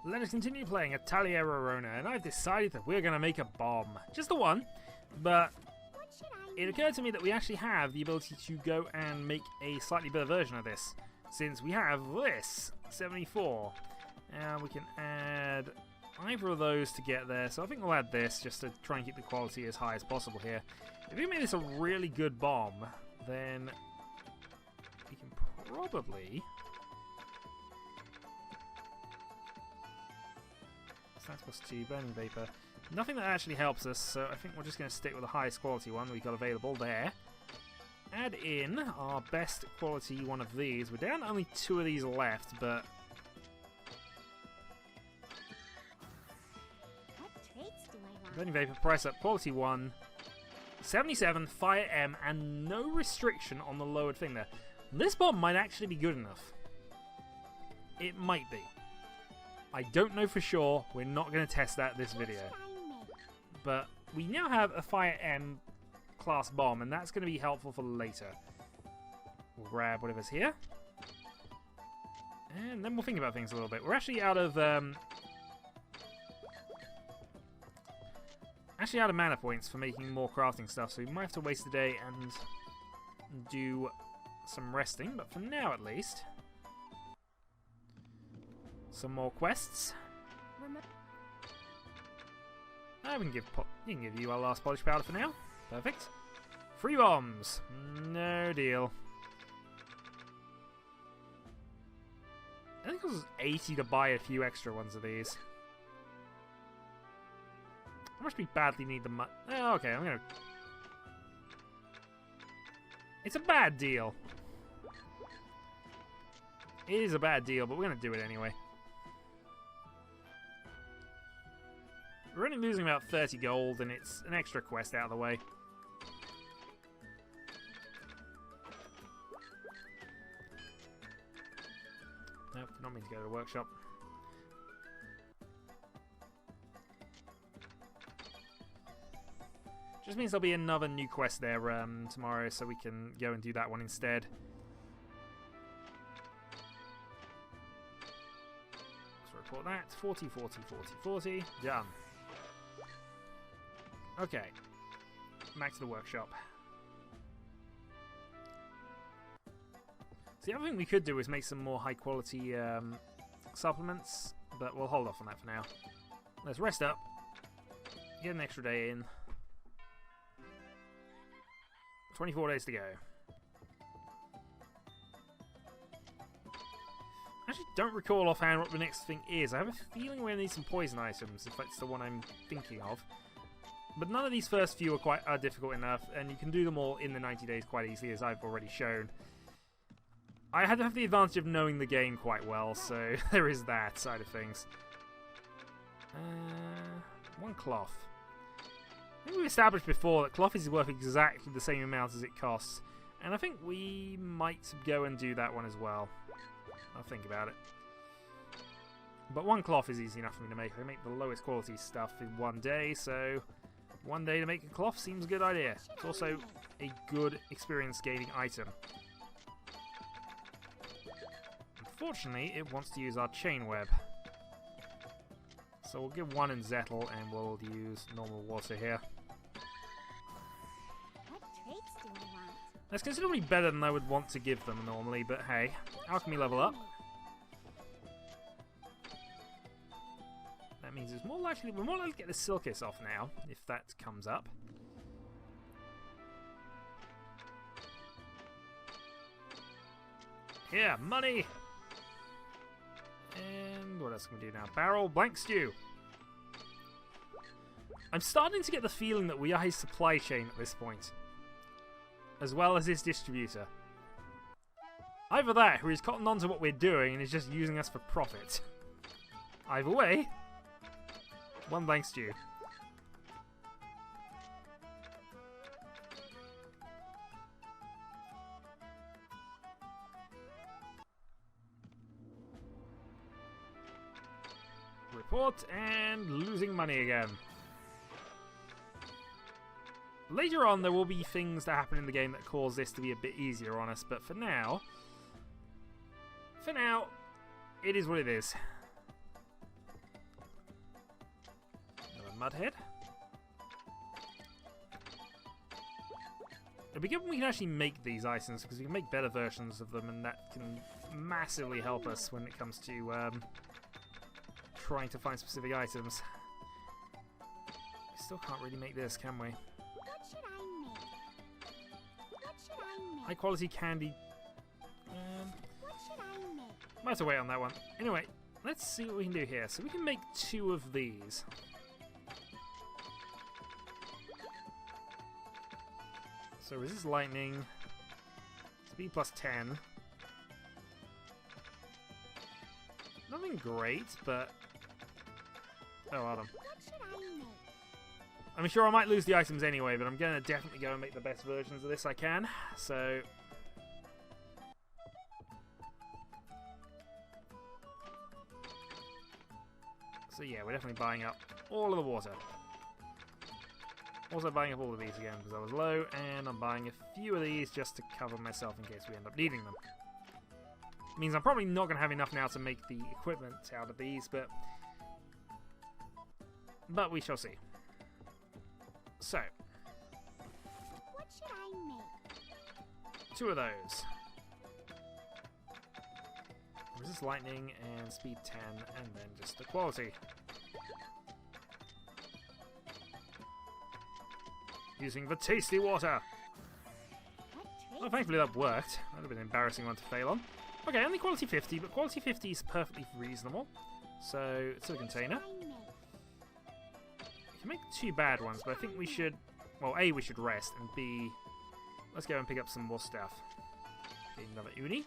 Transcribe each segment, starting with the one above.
let us continue playing Atelier Rorona, and I've decided that we're going to make a bomb. Just the one, but it occurred to me that we actually have the ability to go and make a slightly better version of this, since we have this, 74. And we can add either of those to get there, so I think we'll add this just to try and keep the quality as high as possible here. If we make this a really good bomb, then we can probably... That's plus 2, burning vapor. Nothing that actually helps us, so I think we're just going to stick with the highest quality one we've got available there. Add in our best quality one of these. We're down to only 2 of these left, but... What traits do I want? Burning vapor, price up, quality 1. 77, fire M, and no restriction on the lowered thing there. This bomb might actually be good enough. It might be. I don't know for sure. We're not going to test that this video. But we now have a Fire M class bomb, and that's going to be helpful for later. We'll grab whatever's here. And then we'll think about things a little bit. We're actually out of mana points for making more crafting stuff, so we might have to waste a day and do some resting. But for now, at least... some more quests. We can give you our last polish powder for now. Perfect. 3 bombs. No deal. I think it was 80 to buy a few extra ones of these. I must be badly need the money. Oh, okay, I'm gonna... It's a bad deal. It is a bad deal, but we're gonna do it anyway. We're only losing about 30 gold, and it's an extra quest out of the way. Nope, did not mean to go to the workshop. Just means there'll be another new quest there tomorrow, so we can go and do that one instead. Let's report that. 40, 40, 40, 40. Done. Okay, back to the workshop. So the other thing we could do is make some more high quality supplements, but we'll hold off on that for now. Let's rest up, get an extra day in. 24 days to go. I actually don't recall offhand what the next thing is. I have a feeling we're going to need some poison items, if that's the one I'm thinking of. But none of these first few are difficult enough, and you can do them all in the 90 days quite easily, as I've already shown. I had to have the advantage of knowing the game quite well, so there is that side of things. 1 cloth. I think we established before that cloth is worth exactly the same amount as it costs, and I think we might go and do that one as well. I'll think about it. But 1 cloth is easy enough for me to make. I make the lowest quality stuff in 1 day, so... 1 day to make a cloth seems a good idea. It's also a good experience gaining item. Unfortunately, it wants to use our chain web. So we'll give 1 in Zettel, and we'll use normal water here. What traits do I want? That's considerably better than I would want to give them normally, but hey, alchemy level up. That means we're more likely to get the Silkis off now, if that comes up. Here, money! And what else can we do now? Barrel, blank stew. I'm starting to get the feeling that we are his supply chain at this point, as well as his distributor. Either that, or he's cottoned on to what we're doing and is just using us for profit. Either way, 1 blank stew. Report, and losing money again. Later on, there will be things that happen in the game that cause this to be a bit easier on us, but for now, it is what it is. Mudhead. It'd be good when we can actually make these items, because we can make better versions of them, and that can massively help us when it comes to trying to find specific items. We still can't really make this, can we? What should I make? What should I make? High quality candy. What should I make? Might have to wait on that one. Anyway, let's see what we can do here. So we can make 2 of these. So resist lightning. Speed plus 10. Nothing great, but... Oh, hold on. What should I make? I'm sure I might lose the items anyway, but I'm going to definitely go and make the best versions of this I can. So... So yeah, we're definitely buying up all of the water. Also buying up all of these again because I was low, and I'm buying a few of these just to cover myself in case we end up needing them. Means I'm probably not going to have enough now to make the equipment out of these, but we shall see. So, What should I make? 2 of those. Resist lightning and speed 10, and then just the quality. Using the tasty water. What Well, traits? thankfully that worked. That would have been an embarrassing one to fail on. Okay, only quality 50, but quality 50 is perfectly reasonable. So, to the container. I make? We can make 2 bad ones, but I think we should... Well, A, we should rest, and B, let's go and pick up some more stuff. Okay, another uni.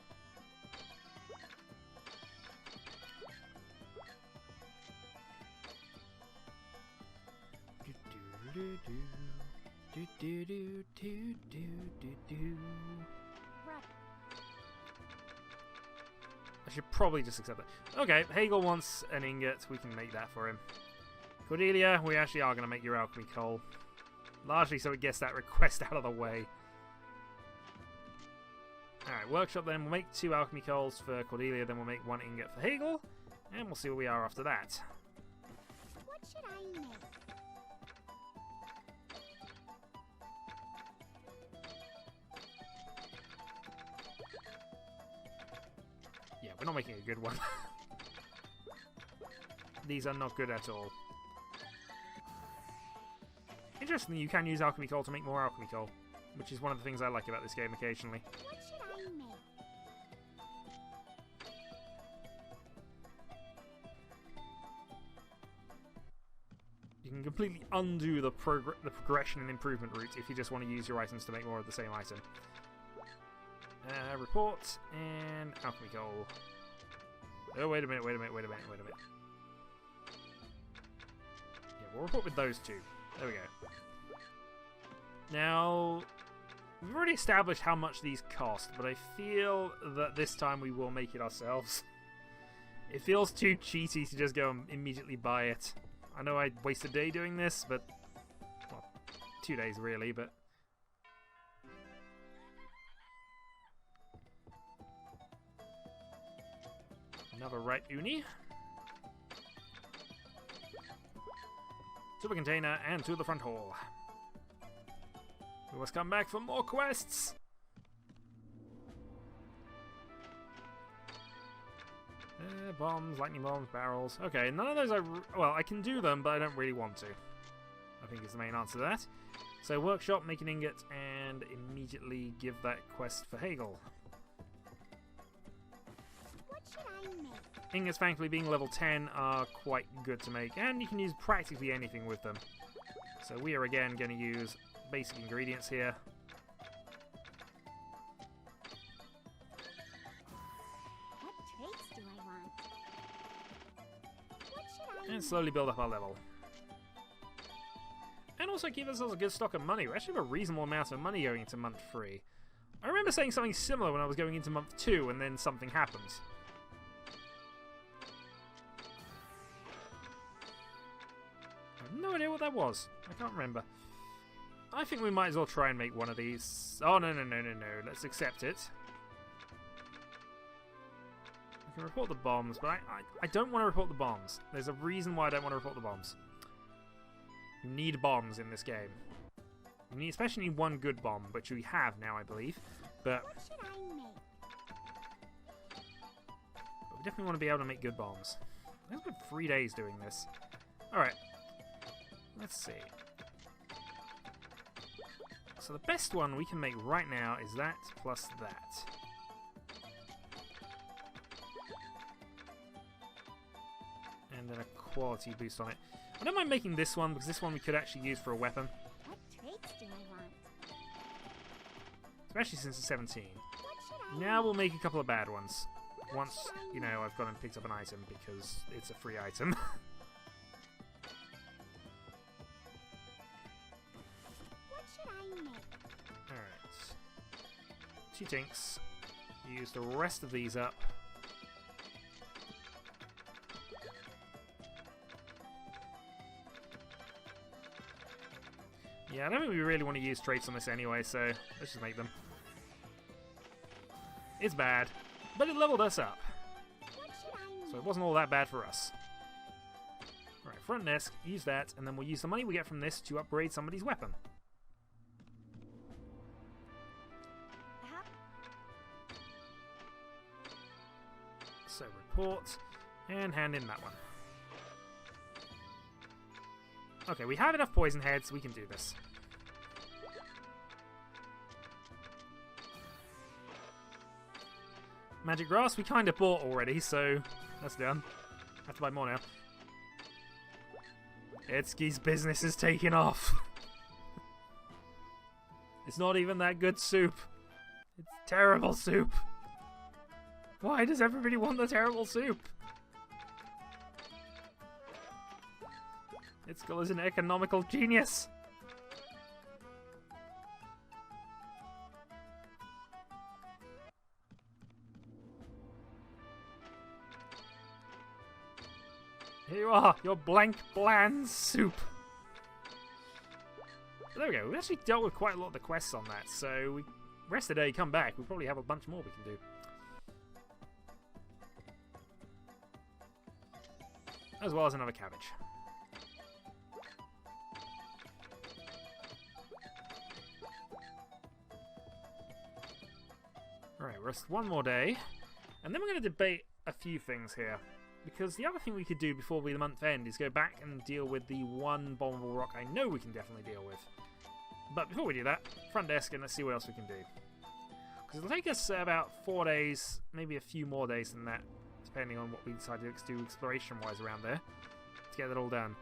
I should probably just accept that. Okay, Hegel wants an ingot. We can make that for him. Cordelia, we actually are going to make your alchemy coal. Largely so it gets that request out of the way. Alright, workshop then. We'll make 2 alchemy coals for Cordelia, then we'll make 1 ingot for Hegel. And we'll see where we are after that. What should I make? Yeah, we're not making a good one. These are not good at all. Interestingly, you can use alchemy coal to make more alchemy coal, which is one of the things I like about this game occasionally. What should I make? You can completely undo the progression and improvement route if you just want to use your items to make more of the same item. Report and alchemy coal. Oh, wait a minute. Yeah, we'll report with those 2. There we go. Now, we've already established how much these cost, but I feel that this time we will make it ourselves. It feels too cheaty to just go and immediately buy it. I know I waste a day doing this, but... Well, 2 days really, but... Another right uni. To the container and to the front hall. We must come back for more quests. Bombs, lightning bombs, barrels. Okay, none of those are... Well, I can do them, but I don't really want to. I think is the main answer to that. So, workshop, make an ingot, and immediately give that quest for Hegel. What should I make? Ingots, thankfully, being level 10 are quite good to make, and you can use practically anything with them. So we are again going to use basic ingredients here. What traits do I want? What should I And slowly build up our level. And also keep ourselves a good stock of money. We actually have a reasonable amount of money going into month 3. I remember saying something similar when I was going into month 2, and then something happens. I have no idea what that was. I can't remember. I think we might as well try and make one of these. Oh, no. Let's accept it. I can report the bombs, but I don't want to report the bombs. There's a reason why I don't want to report the bombs. You need bombs in this game. You need, especially need one good bomb, which we have now, I believe. But What should I make? we definitely want to be able to make good bombs. I spent 3 days doing this. Alright. Let's see. So the best one we can make right now is that plus that. And then a quality boost on it. I don't mind making this one, because this one we could actually use for a weapon. What traits do I want? Especially since it's 17. What should I Now we'll make a couple of bad ones. Once, should I you know, I've gone and picked up an item, because it's a free item. What should I make? Alright. 2 tinks. Use the rest of these up. Yeah, I don't think we really want to use traits on this anyway, so let's just make them. It's bad, but it leveled us up, What should I make? so it wasn't all that bad for us. Alright, front desk, use that, and then we'll use the money we get from this to upgrade somebody's weapon. Uh-huh. So report, and hand in that one. Okay, we have enough poison heads, we can do this. Magic grass we kind of bought already, so that's done. Have to buy more now. Etsuki's business is taking off. It's not even that good soup. It's terrible soup. Why does everybody want the terrible soup? Itsuki is an economical genius. Here you are, your blank, bland soup. There we go, we actually dealt with quite a lot of the quests on that, so we rest of the day, come back, we'll probably have a bunch more we can do. As well as another cabbage. Alright, rest one more day, and then we're going to debate a few things here. Because the other thing we could do before the month end is go back and deal with the one bombable rock I know we can definitely deal with. But before we do that, front desk and let's see what else we can do. Because it'll take us about 4 days, maybe a few more days than that, depending on what we decide to do exploration-wise around there, to get that all done.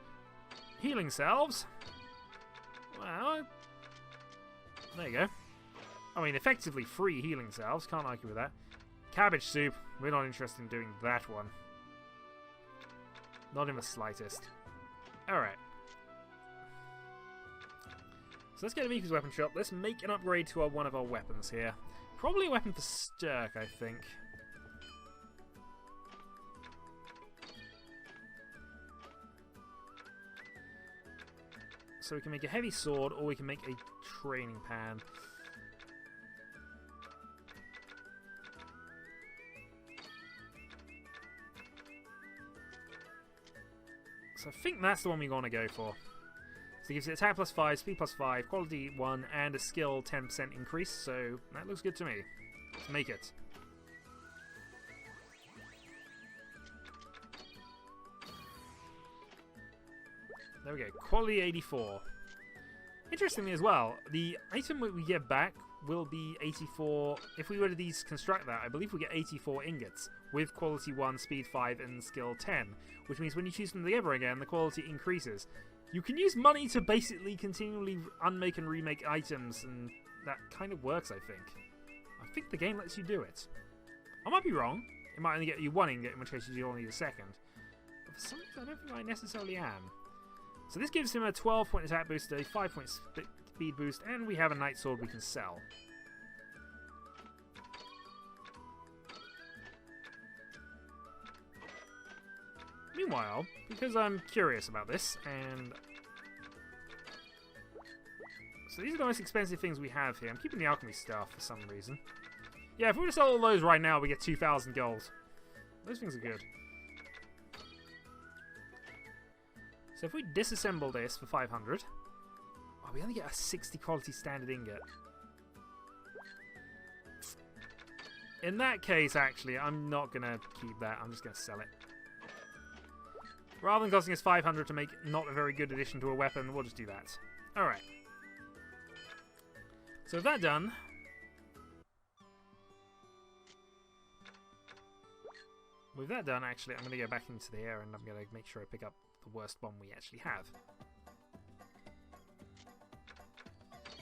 Healing salves. Well, there you go. I mean, effectively free healing salves, can't argue with that. Cabbage soup, we're not interested in doing that one. Not in the slightest. Alright. So let's get to Miku's weapon shop. Let's make an upgrade to one of our weapons here. Probably a weapon for Sturk, I think. So we can make a heavy sword, or we can make a training pan. So I think that's the one we're going to go for. So it gives it attack plus 5, speed plus 5, quality 1, and a skill 10% increase. So that looks good to me. Let's make it. There we go. Quality 84. Interestingly as well, the item that we get back will be 84. If we were to deconstruct that, I believe we get 84 ingots with quality 1, speed 5, and skill 10, which means when you choose them together again, the quality increases. You can use money to basically continually unmake and remake items, and that kind of works, I think. I think the game lets you do it. I might be wrong. It might only get you 1 ingot, in which case you only need a second. But for some reason, I don't think I necessarily am. So this gives him a 12-point attack boost, a 5-point speed boost, and we have a night sword we can sell. Meanwhile, because I'm curious about this, and so these are the most expensive things we have here. I'm keeping the alchemy stuff for some reason. Yeah, if we were to sell all those right now, we get 2,000 gold. Those things are good. So if we disassemble this for 500... Oh, we only get a 60 quality standard ingot. In that case, actually, I'm not going to keep that. I'm just going to sell it. Rather than costing us 500 to make not a very good addition to a weapon, we'll just do that. Alright. So with that done... With that done, actually, I'm going to go back into the air and I'm going to make sure I pick up the worst bomb we actually have.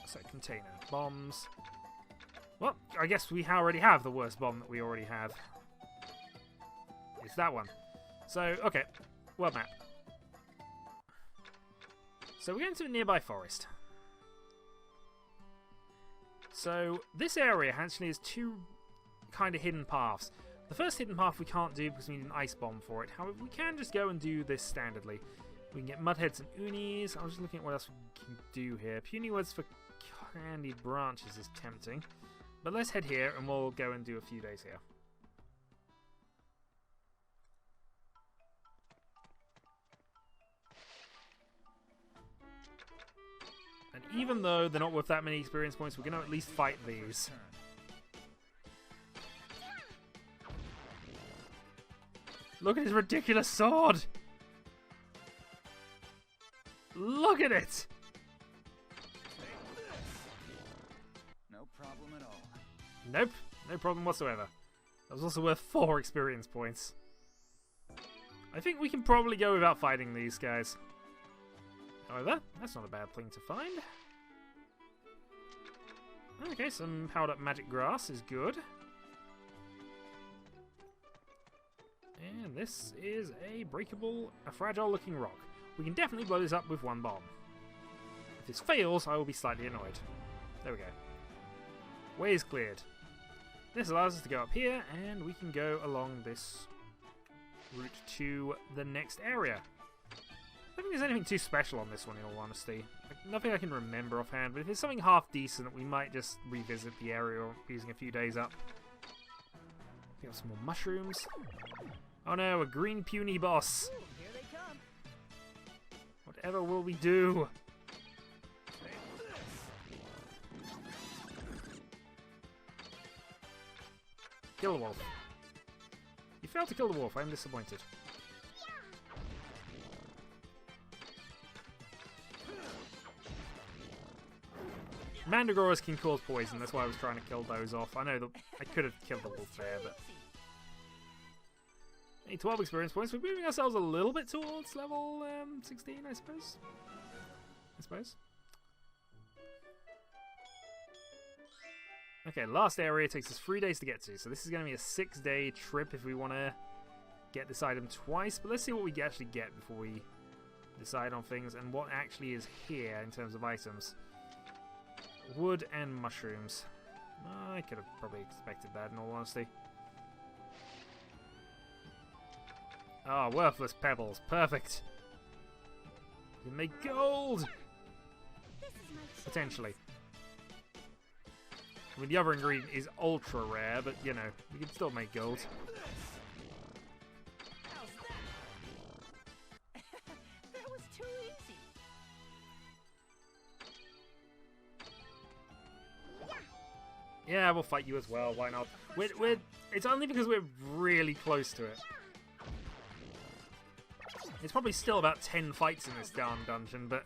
So, container. Bombs. Well, I guess we already have the worst bomb that we already have. It's that one. So, okay. World map. So we're going to a nearby forest. So, this area actually has two kind of hidden paths. The first hidden path we can't do because we need an ice bomb for it. However, we can just go and do this standardly. We can get mudheads and unis. I was just looking at what else we can do here. Puny woods for candied branches is tempting. But let's head here and we'll go and do a few days here. And even though they're not worth that many experience points, we're going to at least fight these. Look at his ridiculous sword! Look at it! No problem at all. Nope, no problem whatsoever. That was also worth 4 experience points. I think we can probably go without fighting these guys. However, that's not a bad thing to find. Okay, some powered up magic grass is good. And this is a fragile looking rock. We can definitely blow this up with one bomb. If this fails, I will be slightly annoyed. There we go. Way is cleared. This allows us to go up here, and we can go along this route to the next area. I don't think there's anything too special on this one, in all honesty. Like, nothing I can remember offhand, but if it's something half decent, we might just revisit the area using a few days up. Pick up some more mushrooms. Oh no, a green puny boss. Ooh, here they come. Whatever will we do? Kill the wolf. You failed to kill the wolf, I am disappointed. Mandragoras can cause poison, that's why I was trying to kill those off. I know that I could have killed the wolf there, but... 12 experience points. We're moving ourselves a little bit towards level 16, I suppose. Okay, last area takes us 3 days to get to, so this is going to be a 6-day trip if we want to get this item twice. But let's see what we actually get before we decide on things and what actually is here in terms of items. Wood and mushrooms. I could have probably expected that, in all honesty. Ah, worthless pebbles. Perfect. You can make gold! Potentially. I mean, the other ingredient is ultra rare, but, you know, we can still make gold. That was too easy. Yeah, we'll fight you as well. Why not? It's only because we're really close to it. It's probably still about 10 fights in this darn dungeon, but...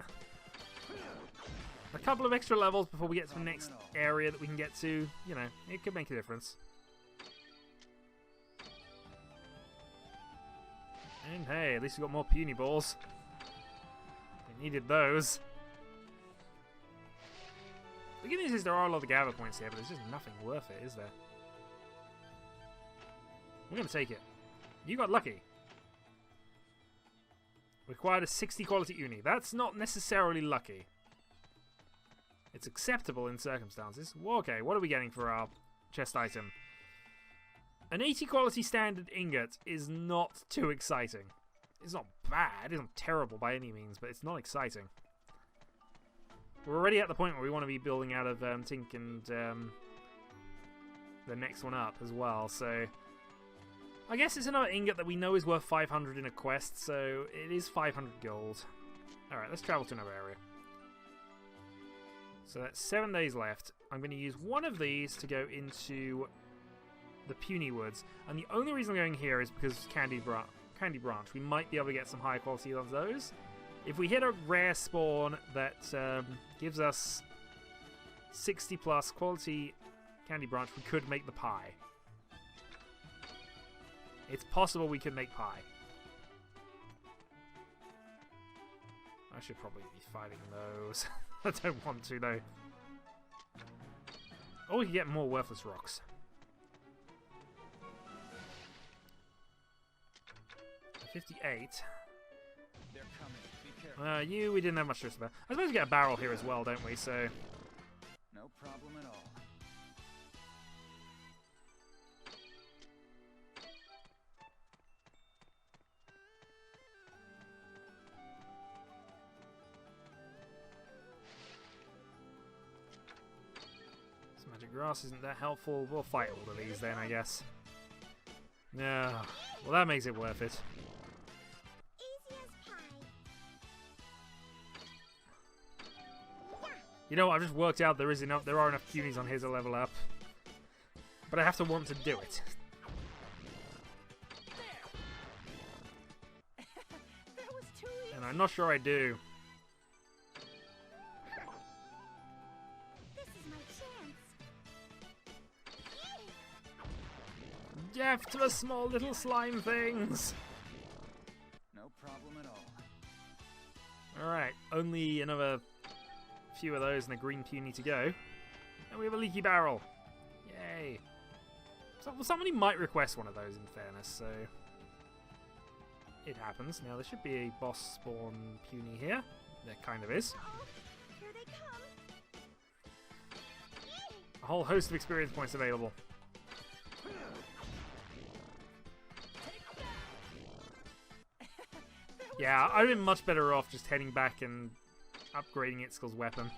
a couple of extra levels before we get to the next area that we can get to, you know, it could make a difference. And hey, at least we got more puny balls. We needed those. The good news is there are a lot of gather points here, but there's just nothing worth it, is there? We're going to take it. You got lucky. Required a 60 quality uni. That's not necessarily lucky. It's acceptable in circumstances. Well, okay, what are we getting for our chest item? An 80 quality standard ingot is not too exciting. It's not bad, it's not terrible by any means, but it's not exciting. We're already at the point where we want to be building out of Tink and the next one up as well, so... I guess it's another ingot that we know is worth 500 in a quest, so it is 500 gold. Alright, let's travel to another area. So that's 7 days left. I'm going to use one of these to go into the Puny Woods. And the only reason I'm going here is because Candy Branch. We might be able to get some high quality of those. If we hit a rare spawn that gives us 60 plus quality Candy Branch, we could make the pie. It's possible we could make pie. I should probably be fighting those. I don't want to, though. Or we can get more worthless rocks. $58. They're coming. Be careful. We didn't have much choice about. I suppose we get a barrel here as well, don't we? So. No problem at all. This magic grass isn't that helpful. We'll fight all of these then, I guess. Yeah. Well, that makes it worth it. Easy as pie. You know what? I've just worked out there are enough punies on here to level up. But I have to want to do it. That was too easy. And I'm not sure I do. This is my chance. Death to the small little slime things! No problem at all. Alright, only another few of those and a green puny to go. And we have a leaky barrel. Yay. So, well, somebody might request one of those in fairness, so it happens. Now there should be a boss spawn puny here. There kind of is. Uh-oh. Here they come. A whole host of experience points available. Yeah, I'd been much better off just heading back and upgrading Itzkel's weapon.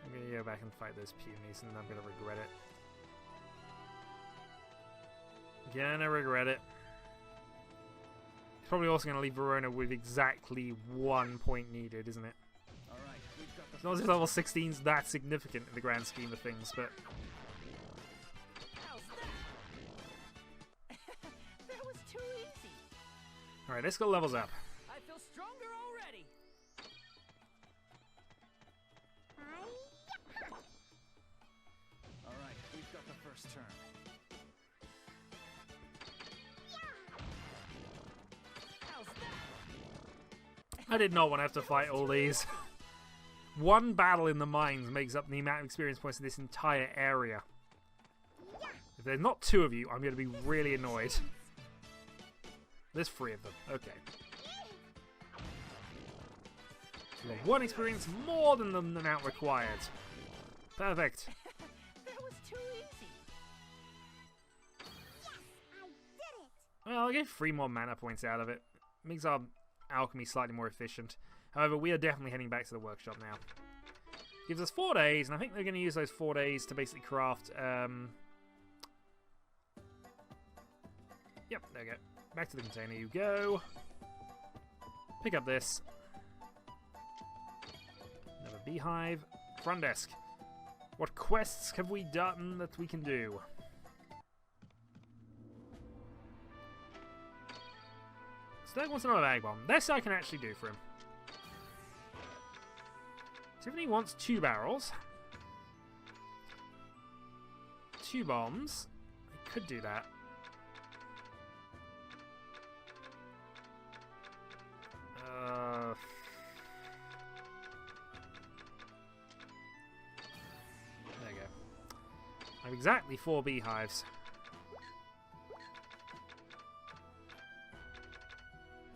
I'm gonna go back and fight those punies, and I'm gonna regret it. Gonna regret it. It's probably also gonna leave Rorona with exactly 1 point needed, isn't it? All right, we've got the It's not as if level 16's that significant in the grand scheme of things, but How's that? That was too easy. alright, let's go levels up. I feel stronger already. All right, we've got the first turn. How's that? I did not want to have to fight all these. One battle in the mines makes up the amount of experience points in this entire area. If there's not 2 of you, I'm going to be really annoyed. There's 3 of them. Okay. So we have 1 experience more than the amount required. Perfect. That was too easy. I did it. Well, I'll get 3 more mana points out of it. Makes our alchemy slightly more efficient. However, we are definitely heading back to the workshop now. Gives us 4 days, and I think they're going to use those 4 days to basically craft... Yep, there we go. Back to the container you go. Pick up this. Another beehive. Front desk. What quests have we done that we can do? Stag wants another bag bomb. This I can actually do for him. Tiffany wants 2 barrels. 2 bombs. I could do that. There you go. I have exactly 4 beehives.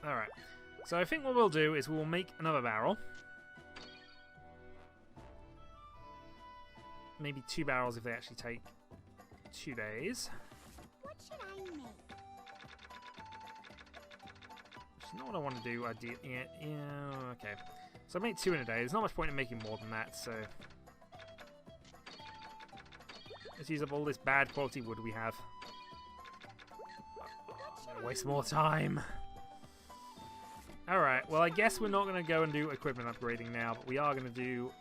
Alright. So I think what we'll do is we'll make another barrel. Maybe 2 barrels if they actually take 2 days. What should I make? Which is not what I want to do. Yeah, okay. So I made 2 in a day. There's not much point in making more than that, so... Let's use up all this bad quality wood we have. What Waste more time. Alright, well I guess we're not going to go and do equipment upgrading now, but we are going to do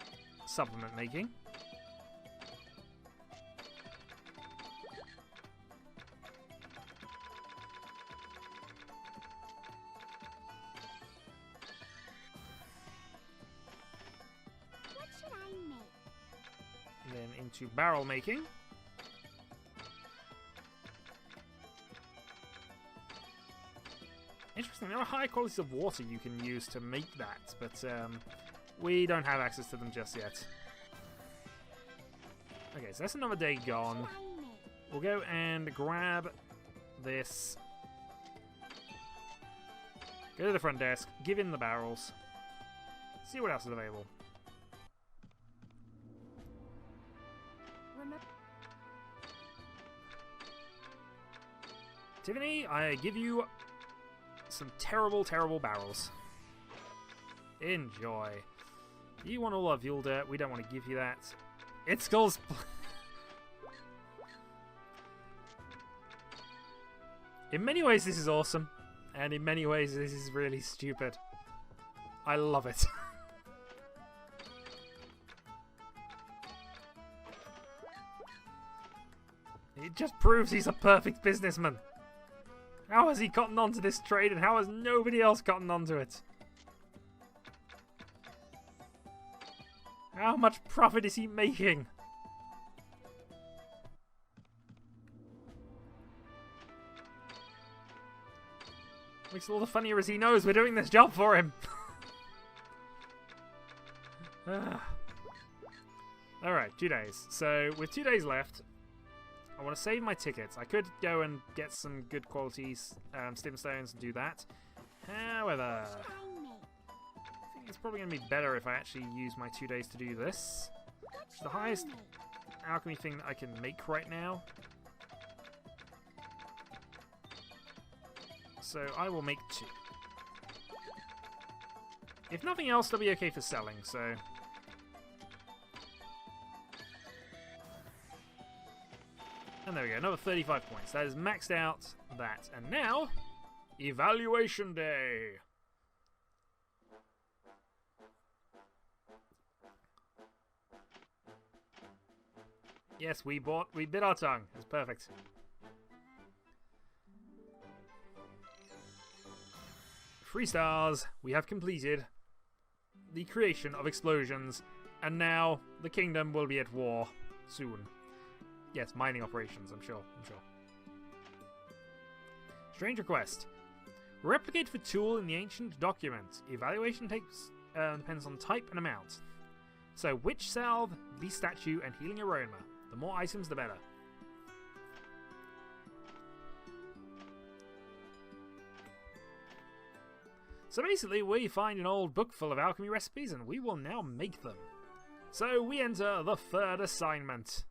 supplement making. What should I make? Then into barrel making. Interesting, there are high qualities of water you can use to make that, but we don't have access to them just yet. Okay, so that's another day gone. What should I make? We'll go and grab this. Go to the front desk, give in the barrels. See what else is available. Remember, Tiffany, I give you some terrible, terrible barrels. Enjoy. You want all our fuel dirt? We don't want to give you that. It skulls. In many ways, this is awesome, and in many ways, this is really stupid. I love it. It just proves he's a perfect businessman. How has he gotten onto this trade, and how has nobody else gotten onto it? How much profit is he making? Makes it all the funnier as he knows we're doing this job for him. Alright, 2 days. So, with 2 days left, I want to save my tickets. I could go and get some good quality stim stones and do that. However, What should I make? I think it's probably going to be better if I actually use my 2 days to do this. What It's should the highest I make? alchemy thing that I can make right now. So I will make 2. If nothing else, they'll be okay for selling, so... And there we go, another 35 points. That is maxed out that. And now, evaluation day. Yes, we bit our tongue. It's perfect. Three stars. We have completed the creation of explosions, and now the kingdom will be at war soon. Yes, mining operations, I'm sure. Strange request. Replicate for tool in the ancient document. Evaluation depends on type and amount. So, witch salve, beast statue, and healing aroma. The more items, the better. So basically, we find an old book full of alchemy recipes, and we will now make them. So we enter the third assignment.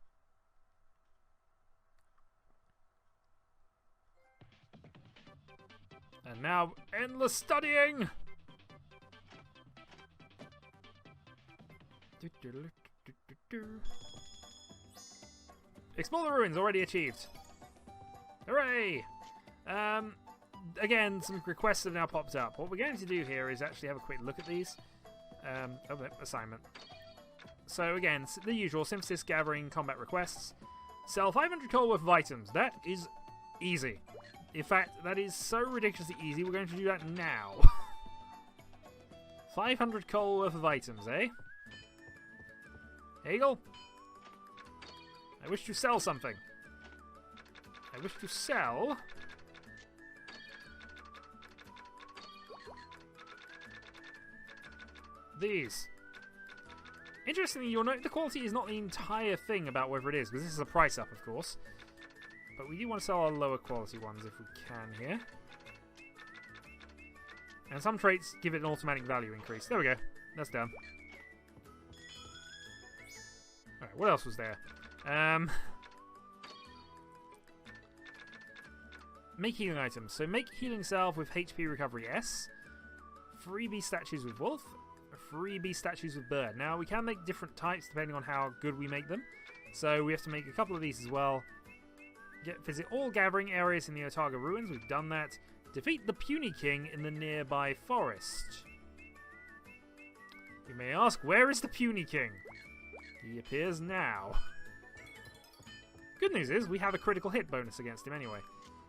And now, endless studying! Explore the ruins, already achieved. Hooray! Again, some requests have now popped up. What we're going to do here is actually have a quick look at these. Assignment. So again, the usual, synthesis, gathering, combat requests. Sell 500 coal worth of items. That is easy. In fact, that is so ridiculously easy, we're going to do that now. 500 coal worth of items, eh? Hegel? I wish to sell something. I wish to sell... these. Interestingly, you'll note the quality is not the entire thing about whether it is, because this is a price up, of course. But we do want to sell our lower quality ones if we can here. And some traits give it an automatic value increase. There we go. That's done. Alright, what else was there? Make healing items. So make healing salve with HP recovery S. Freebie statues with wolf. Freebie statues with bird. Now, we can make different types depending on how good we make them. So we have to make a couple of these as well. Visit all gathering areas in the Otaga ruins. We've done that. Defeat the Puny King in the nearby forest. You may ask, where is the Puny King? He appears now. Good news is we have a critical hit bonus against him anyway.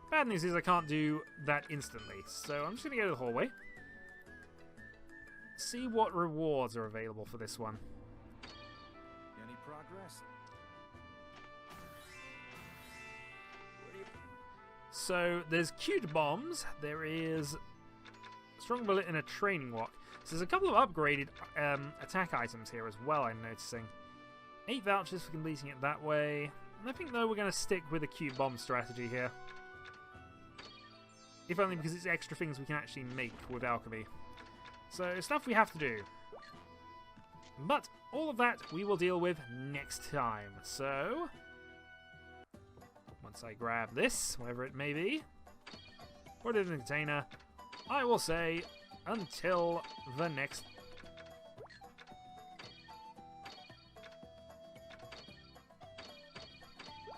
Bad news is I can't do that instantly, so I'm just going to go to the hallway. See what rewards are available for this one. Any progress? So there's cute bombs, there is strong bullet and a training walk. So there's a couple of upgraded attack items here as well, I'm noticing. 8 vouchers for completing it that way. And I think though we're going to stick with the cute bomb strategy here. If only because it's extra things we can actually make with alchemy. So stuff we have to do. But all of that we will deal with next time. So once I grab this, whatever it may be, put it in the container, I will say until the next.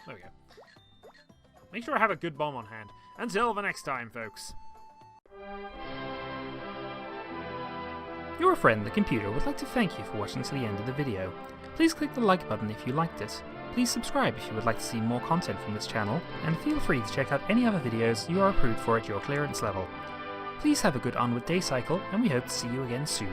There we go. Make sure I have a good bomb on hand. Until the next time, folks. Your friend, the computer, would like to thank you for watching to the end of the video. Please click the like button if you liked it. Please subscribe if you would like to see more content from this channel, and feel free to check out any other videos you are approved for at your clearance level. Please have a good onward day cycle, and we hope to see you again soon.